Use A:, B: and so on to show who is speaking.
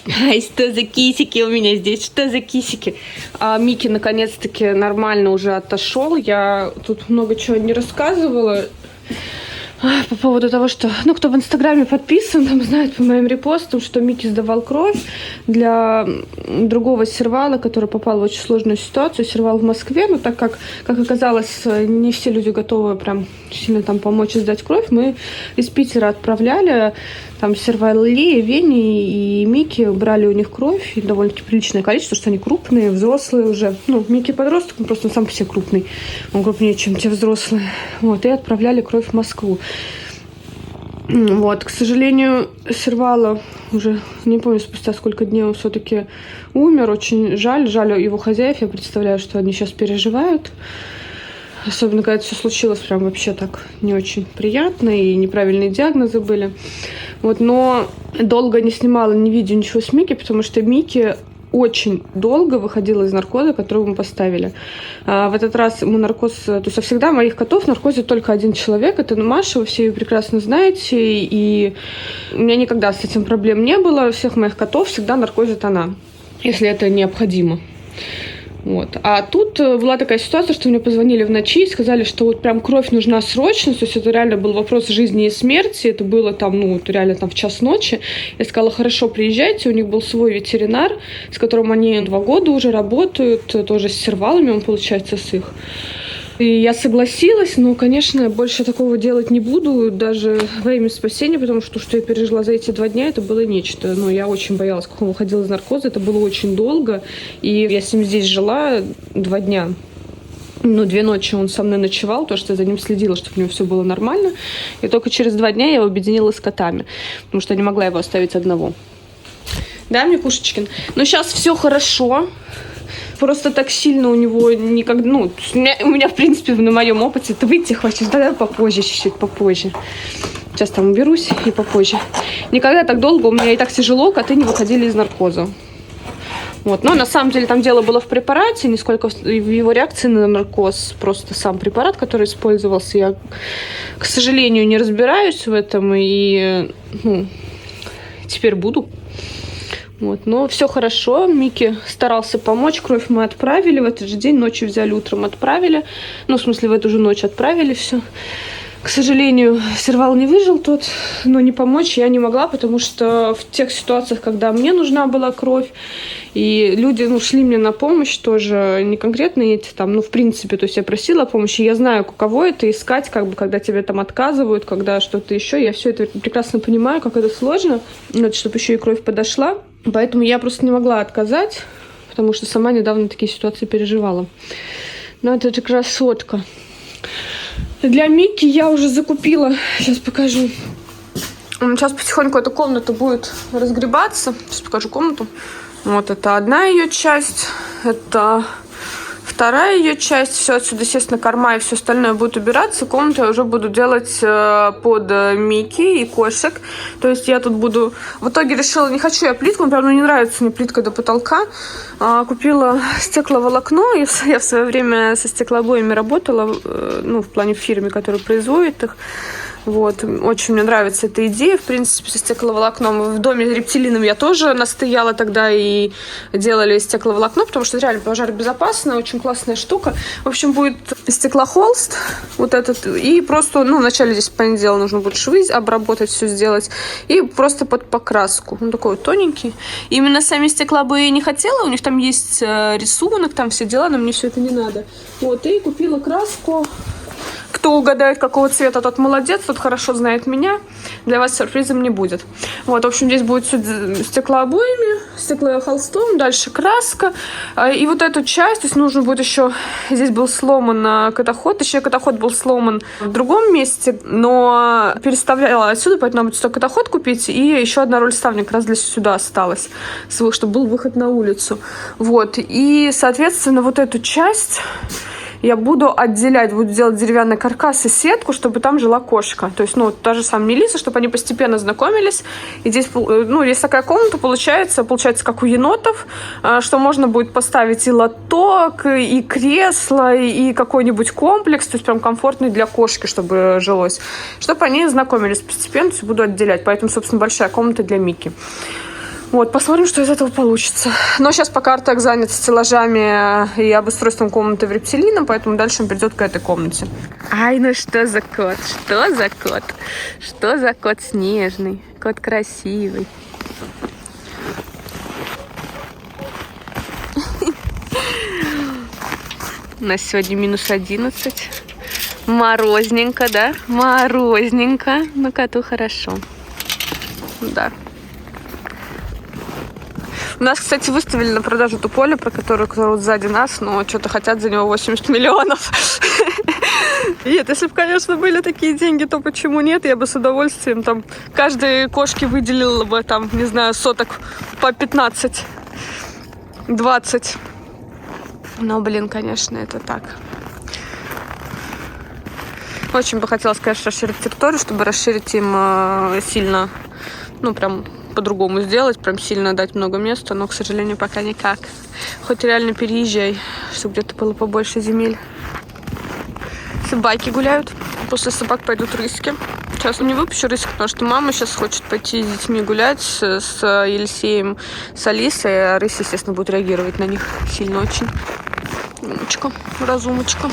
A: Ай, что за кисики у меня здесь? Что за кисики? Микки наконец-таки нормально уже отошел. Я тут много чего не рассказывала. По поводу того, что... Ну, кто в Инстаграме подписан, там знает по моим репостам, что Микки сдавал кровь для другого сервала, который попал в очень сложную ситуацию. Сервал в Москве, но так как оказалось, не все люди готовы прям сильно там помочь сдать кровь, мы из Питера отправляли там сервали, Вени и Микки, брали у них кровь, и довольно-таки приличное количество, что они крупные, взрослые уже. Ну, Микки подросток, он просто сам по себе крупный. Он крупнее, чем те взрослые. Вот, и отправляли кровь в Москву. Вот, к сожалению, сервала уже, не помню, спустя сколько дней он все-таки умер. Очень жаль его хозяев. Я представляю, что они сейчас переживают. Особенно, когда это все случилось, прям вообще так не очень приятно, и неправильные диагнозы были. Вот, но долго не снимала ни видео, ничего с Микки, потому что Микки очень долго выходила из наркоза, который мы поставили. В этот раз ему наркоз... То есть всегда моих котов в наркозе только один человек. Это Маша, вы все ее прекрасно знаете. И у меня никогда с этим проблем не было. Всех моих котов всегда наркозит она, если это необходимо. Вот. А тут была такая ситуация, что мне позвонили в ночи и сказали, что вот прям кровь нужна срочно. То есть это реально был вопрос жизни и смерти. Это было там, ну, реально там в час ночи. Я сказала, хорошо, приезжайте. У них был свой ветеринар, с которым они 2 года уже работают, тоже с сервалами, он, получается, с их. И я согласилась, но, конечно, больше такого делать не буду, даже во имя спасения, потому что я пережила за эти 2 дня, это было нечто. Но я очень боялась, как он выходил из наркоза, это было очень долго, и я с ним здесь жила 2 дня. Ну, 2 ночи он со мной ночевал, потому что я за ним следила, чтобы у него все было нормально. И только через 2 дня я его объединила с котами, потому что я не могла его оставить одного. Да, Микушечкин? Но сейчас все хорошо. Просто так сильно у него никогда... Ну, у меня, в принципе, на моем опыте это выйти хватит. Тогда попозже, чуть-чуть попозже. Сейчас там уберусь и попозже. Никогда так долго, у меня и так тяжело, коты не выходили из наркоза. Вот. Но на самом деле там дело было в препарате, не сколько в его реакции на наркоз. Просто сам препарат, который использовался. Я, к сожалению, не разбираюсь в этом. И теперь буду. Вот, но все хорошо, Микки старался помочь, кровь мы отправили, в этот же день, ночью взяли, утром отправили, ну, в смысле, в эту же ночь отправили все. К сожалению, сервал не выжил тот, но не помочь я не могла, потому что в тех ситуациях, когда мне нужна была кровь, и люди, шли мне на помощь тоже, не конкретно эти там, в принципе, то есть я просила помощи, я знаю, каково это искать, когда тебе там отказывают, когда что-то еще, я все это прекрасно понимаю, как это сложно, чтобы еще и кровь подошла. Поэтому я просто не могла отказать, потому что сама недавно такие ситуации переживала. Но это же красотка. Для Микки я уже закупила. Сейчас покажу. Сейчас потихоньку эта комната будет разгребаться. Сейчас покажу комнату. Вот это одна ее часть. Это вторая ее часть. Все отсюда, естественно, корма и все остальное будет убираться. Комнату я уже буду делать под Микки и кошек. То есть я тут буду... В итоге решила, не хочу я плитку, прям не нравится мне плитка до потолка. Купила стекловолокно. Я в свое время со стеклообоями работала, в плане в фирме, которая производит их. Вот. Очень мне нравится эта идея, в принципе, со стекловолокном. В доме рептилином я тоже настояла тогда и делали стекловолокно, потому что это реально пожаробезопасно, очень классная штука. В общем, будет стеклохолст вот этот, и просто, вначале здесь, понятное дело, нужно будет швы обработать, все сделать, и просто под покраску. Он такой вот тоненький. И именно сами стеклообои не хотела, у них там есть рисунок, там все дела, но мне все это не надо. Вот, и купила краску. Кто угадает, какого цвета, тот молодец, тот хорошо знает меня. Для вас сюрпризом не будет. Вот, в общем, здесь будет все стеклообоями, стеклохолстом, дальше краска. И вот эту часть, то есть нужно будет еще... Здесь был сломан катаход, еще катаход был сломан в другом месте, но переставляла отсюда, поэтому надо будет сюда катаход купить. И еще одна роль ставня как раз для сюда осталась, чтобы был выход на улицу. Вот, и, соответственно, вот эту часть... Я буду отделять, буду делать деревянный каркас и сетку, чтобы там жила кошка. То есть, та же самая Мелисса, чтобы они постепенно знакомились. И здесь, есть такая комната, получается, как у енотов, что можно будет поставить и лоток, и кресло, и какой-нибудь комплекс, то есть прям комфортный для кошки, чтобы жилось. Чтобы они знакомились постепенно, то есть буду отделять. Поэтому, собственно, большая комната для Микки. Вот, посмотрим, что из этого получится. Но сейчас пока Артек занят стеллажами и обустройством комнаты в Рептилина, поэтому дальше он придет к этой комнате. Ай, ну что за кот? Что за кот? Что за кот снежный? Кот красивый. У нас сегодня минус 11. Морозненько, да? Морозненько. Но коту хорошо. Да. У нас, кстати, выставили на продажу то поле, про которое вот сзади нас, но что-то хотят за него 80 миллионов. Нет, если бы, конечно, были такие деньги, то почему нет? Я бы с удовольствием там каждой кошке выделила бы там, не знаю, соток по 15, 20. Но, блин, конечно, это так. Очень бы хотелось, конечно, расширить территорию, чтобы расширить им сильно, ну, прям по-другому сделать, прям сильно дать много места, но, к сожалению, пока никак. Хоть реально переезжай, чтобы где-то было побольше земель. Собаки гуляют. После собак пойдут рыськи. Сейчас не выпущу рыську, потому что мама сейчас хочет пойти с детьми гулять, с Елисеем, с Алисой, а рысь, естественно, будет реагировать на них сильно очень. Умочка, разумочка.